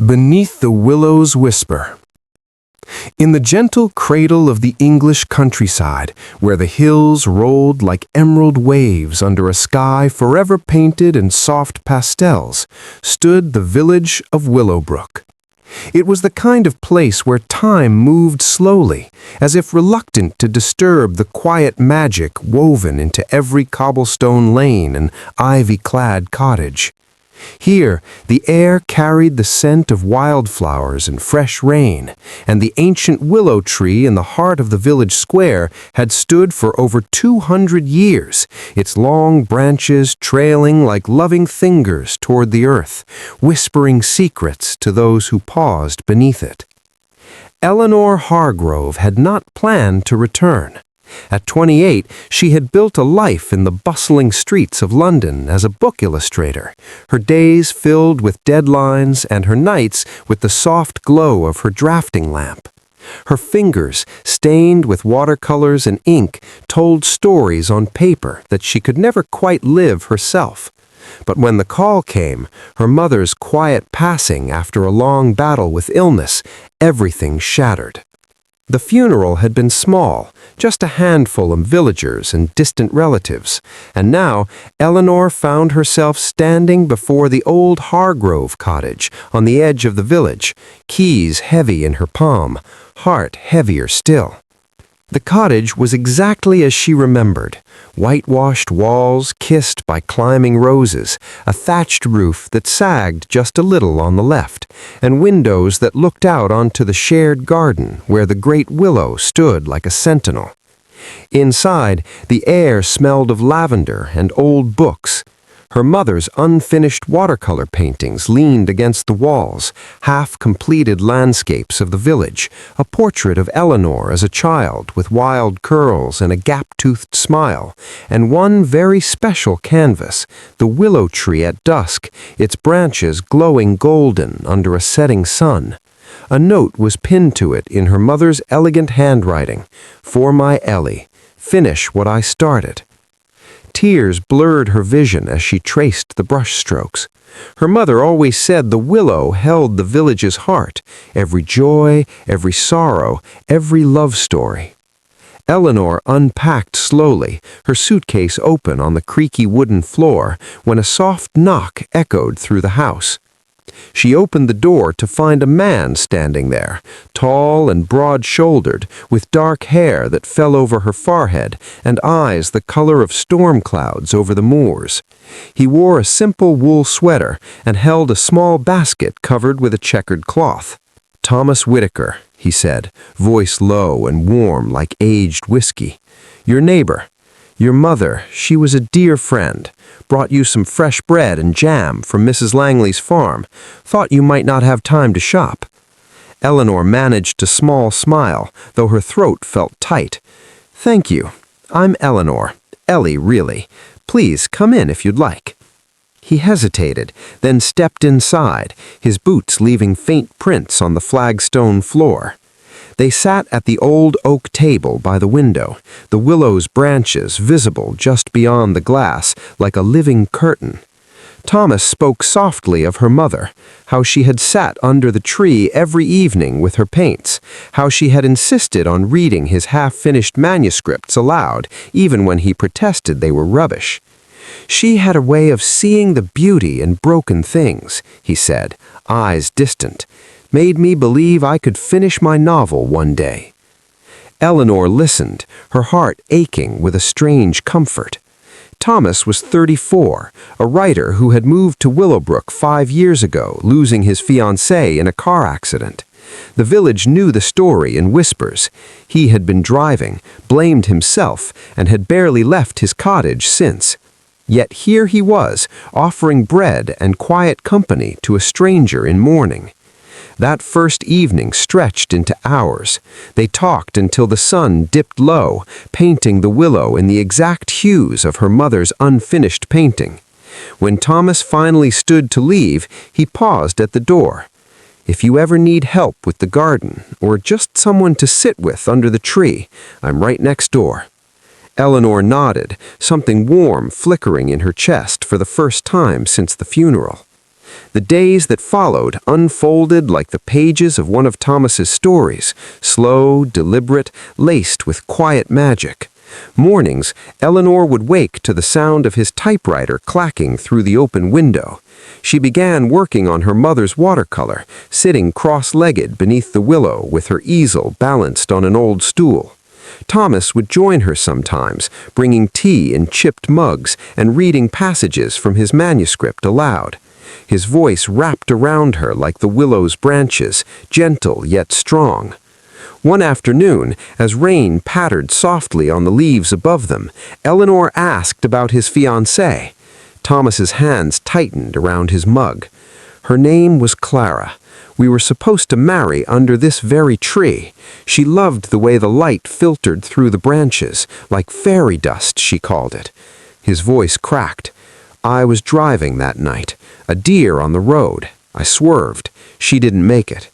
Beneath the Willow's Whisper. In the gentle cradle of the English countryside, where the hills rolled like emerald waves under a sky forever painted in soft pastels, stood the village of Willowbrook. It was the kind of place where time moved slowly, as if reluctant to disturb the quiet magic woven into every cobblestone lane and ivy-clad cottage. Here, the air carried the scent of wildflowers and fresh rain, and the ancient willow tree in the heart of the village square had stood for over 200 years, its long branches trailing like loving fingers toward the earth, whispering secrets to those who paused beneath it. Eleanor Hargrove had not planned to return. At 28, she had built a life in the bustling streets of London as a book illustrator, her days filled with deadlines and her nights with the soft glow of her drafting lamp. Her fingers, stained with watercolors and ink, told stories on paper that she could never quite live herself. But when the call came, her mother's quiet passing after a long battle with illness, everything shattered. The funeral had been small, just a handful of villagers and distant relatives, and now Eleanor found herself standing before the old Hargrove cottage on the edge of the village, keys heavy in her palm, heart heavier still. The cottage was exactly as she remembered, whitewashed walls kissed by climbing roses, a thatched roof that sagged just a little on the left, and windows that looked out onto the shared garden where the great willow stood like a sentinel. Inside, the air smelled of lavender and old books. Her mother's unfinished watercolor paintings leaned against the walls, half-completed landscapes of the village, a portrait of Eleanor as a child with wild curls and a gap-toothed smile, and one very special canvas, the willow tree at dusk, its branches glowing golden under a setting sun. A note was pinned to it in her mother's elegant handwriting, "For my Ellie, finish what I started." Tears blurred her vision as she traced the brushstrokes. Her mother always said the willow held the village's heart, every joy, every sorrow, every love story. Eleanor unpacked slowly, her suitcase open on the creaky wooden floor, when a soft knock echoed through the house. She opened the door to find a man standing there, tall and broad-shouldered, with dark hair that fell over her forehead and eyes the color of storm clouds over the moors. He wore a simple wool sweater and held a small basket covered with a checkered cloth. "Thomas Whitaker," he said, voice low and warm like aged whiskey. "Your neighbor. Your mother, she was a dear friend. Brought you some fresh bread and jam from Mrs. Langley's farm. Thought you might not have time to shop." Eleanor managed a small smile, though her throat felt tight. "Thank you. I'm Eleanor. Ellie, really. Please come in if you'd like." He hesitated, then stepped inside, his boots leaving faint prints on the flagstone floor. They sat at the old oak table by the window, the willow's branches visible just beyond the glass like a living curtain. Thomas spoke softly of her mother, how she had sat under the tree every evening with her paints, how she had insisted on reading his half-finished manuscripts aloud, even when he protested they were rubbish. "She had a way of seeing the beauty in broken things," he said, eyes distant. "Made me believe I could finish my novel one day." Eleanor listened, her heart aching with a strange comfort. Thomas was 34, a writer who had moved to Willowbrook 5 years ago, losing his fiancée in a car accident. The village knew the story in whispers. He had been driving, blamed himself, and had barely left his cottage since. Yet here he was, offering bread and quiet company to a stranger in mourning. That first evening stretched into hours. They talked until the sun dipped low, painting the willow in the exact hues of her mother's unfinished painting. When Thomas finally stood to leave, he paused at the door. "If you ever need help with the garden, or just someone to sit with under the tree, I'm right next door." Eleanor nodded, something warm flickering in her chest for the first time since the funeral. The days that followed unfolded like the pages of one of Thomas's stories, slow, deliberate, laced with quiet magic. Mornings, Eleanor would wake to the sound of his typewriter clacking through the open window. She began working on her mother's watercolor, sitting cross-legged beneath the willow with her easel balanced on an old stool. Thomas would join her sometimes, bringing tea in chipped mugs and reading passages from his manuscript aloud. His voice wrapped around her like the willow's branches, gentle yet strong. One afternoon, as rain pattered softly on the leaves above them, Eleanor asked about his fiancée. Thomas's hands tightened around his mug. Her name was Clara. We were supposed to marry under this very tree. She loved the way the light filtered through the branches, like fairy dust, she called it. His voice cracked. I was driving that night. A deer on the road. I swerved. She didn't make it.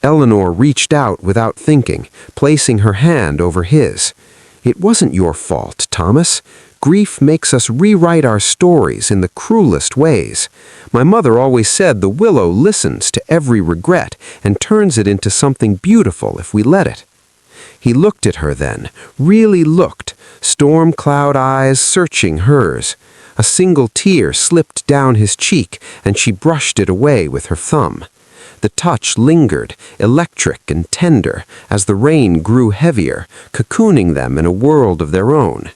Eleanor reached out without thinking, placing her hand over his. It wasn't your fault, Thomas. Grief makes us rewrite our stories in the cruelest ways. My mother always said the willow listens to every regret and turns it into something beautiful if we let it. He looked at her then, really looked, storm cloud eyes searching hers. A single tear slipped down his cheek, and she brushed it away with her thumb. The touch lingered, electric and tender, as the rain grew heavier, cocooning them in a world of their own.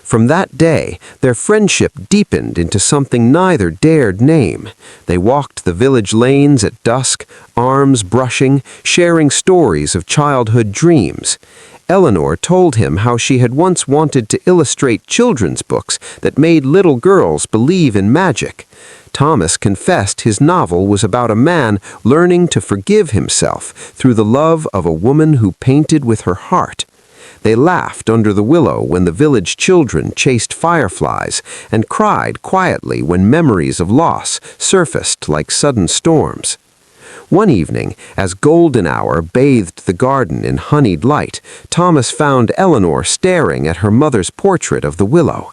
From that day, their friendship deepened into something neither dared name. They walked the village lanes at dusk, arms brushing, sharing stories of childhood dreams. Eleanor told him how she had once wanted to illustrate children's books that made little girls believe in magic. Thomas confessed his novel was about a man learning to forgive himself through the love of a woman who painted with her heart. They laughed under the willow when the village children chased fireflies and cried quietly when memories of loss surfaced like sudden storms. One evening, as golden hour bathed the garden in honeyed light, Thomas found Eleanor staring at her mother's portrait of the willow.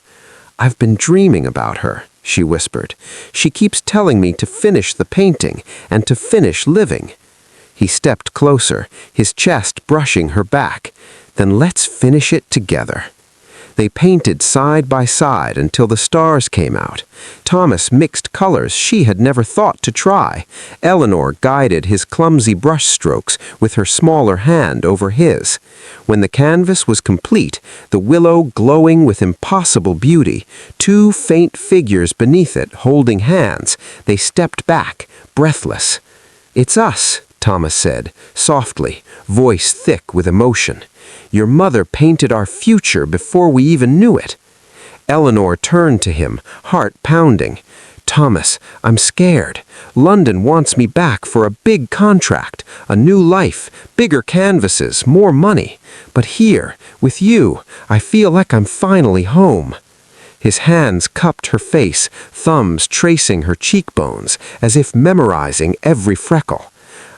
"I've been dreaming about her," she whispered. "She keeps telling me to finish the painting and to finish living." He stepped closer, his chest brushing her back. "Then let's finish it together." They painted side by side until the stars came out. Thomas mixed colors she had never thought to try. Eleanor guided his clumsy brushstrokes with her smaller hand over his. When the canvas was complete, the willow glowing with impossible beauty, two faint figures beneath it holding hands, they stepped back, breathless. "It's us," Thomas said, softly, voice thick with emotion. "Your mother painted our future before we even knew it." Eleanor turned to him, heart pounding. "Thomas, I'm scared. London wants me back for a big contract, a new life, bigger canvases, more money. But here, with you, I feel like I'm finally home." His hands cupped her face, thumbs tracing her cheekbones, as if memorizing every freckle.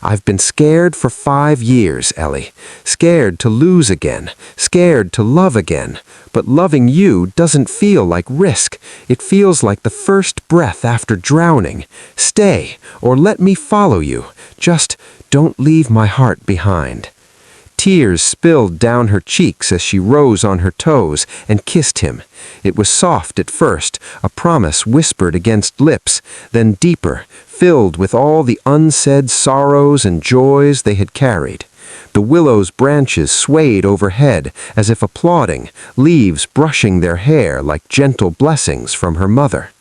"I've been scared for 5 years, Ellie. Scared to lose again, scared to love again. But loving you doesn't feel like risk. It feels like the first breath after drowning. Stay, or let me follow you. Just don't leave my heart behind." Tears spilled down her cheeks as she rose on her toes and kissed him. It was soft at first, a promise whispered against lips, then deeper, filled with all the unsaid sorrows and joys they had carried. The willow's branches swayed overhead as if applauding, leaves brushing their hair like gentle blessings from her mother.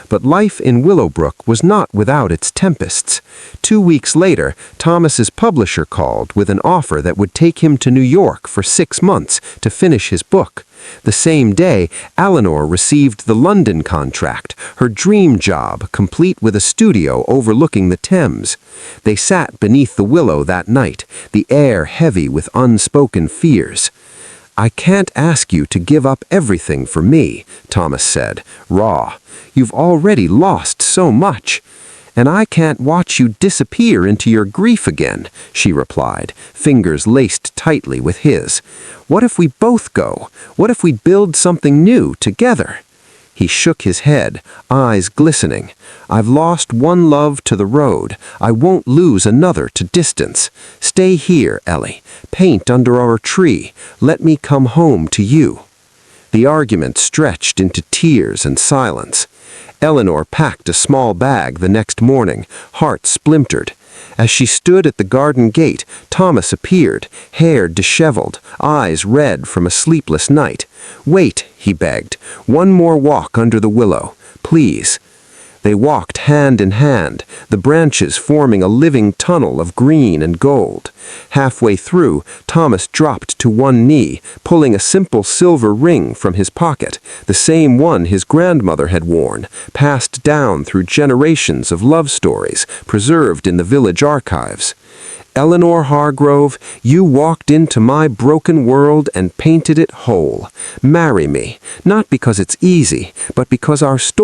But life in Willowbrook was not without its tempests. 2 weeks later, Thomas's publisher called with an offer that would take him to New York for 6 months to finish his book. The same day, Eleanor received the London contract, her dream job, complete with a studio overlooking the Thames. They sat beneath the willow that night, the air heavy with unspoken fears. "I can't ask you to give up everything for me," Thomas said, raw. "You've already lost so much." "And I can't watch you disappear into your grief again," she replied, fingers laced tightly with his. "What if we both go? What if we build something new together?" He shook his head, eyes glistening. "I've lost one love to the road. I won't lose another to distance. Stay here, Ellie. Paint under our tree. Let me come home to you." The argument stretched into tears and silence. Eleanor packed a small bag the next morning, heart splintered. As she stood at the garden gate, Thomas appeared, hair disheveled, eyes red from a sleepless night. "Wait," he begged. "One more walk under the willow, please." They walked hand in hand, the branches forming a living tunnel of green and gold. Halfway through, Thomas dropped to one knee, pulling a simple silver ring from his pocket, the same one his grandmother had worn, passed down through generations of love stories, preserved in the village archives. "Eleanor Hargrove, you walked into my broken world and painted it whole. Marry me, not because it's easy, but because our story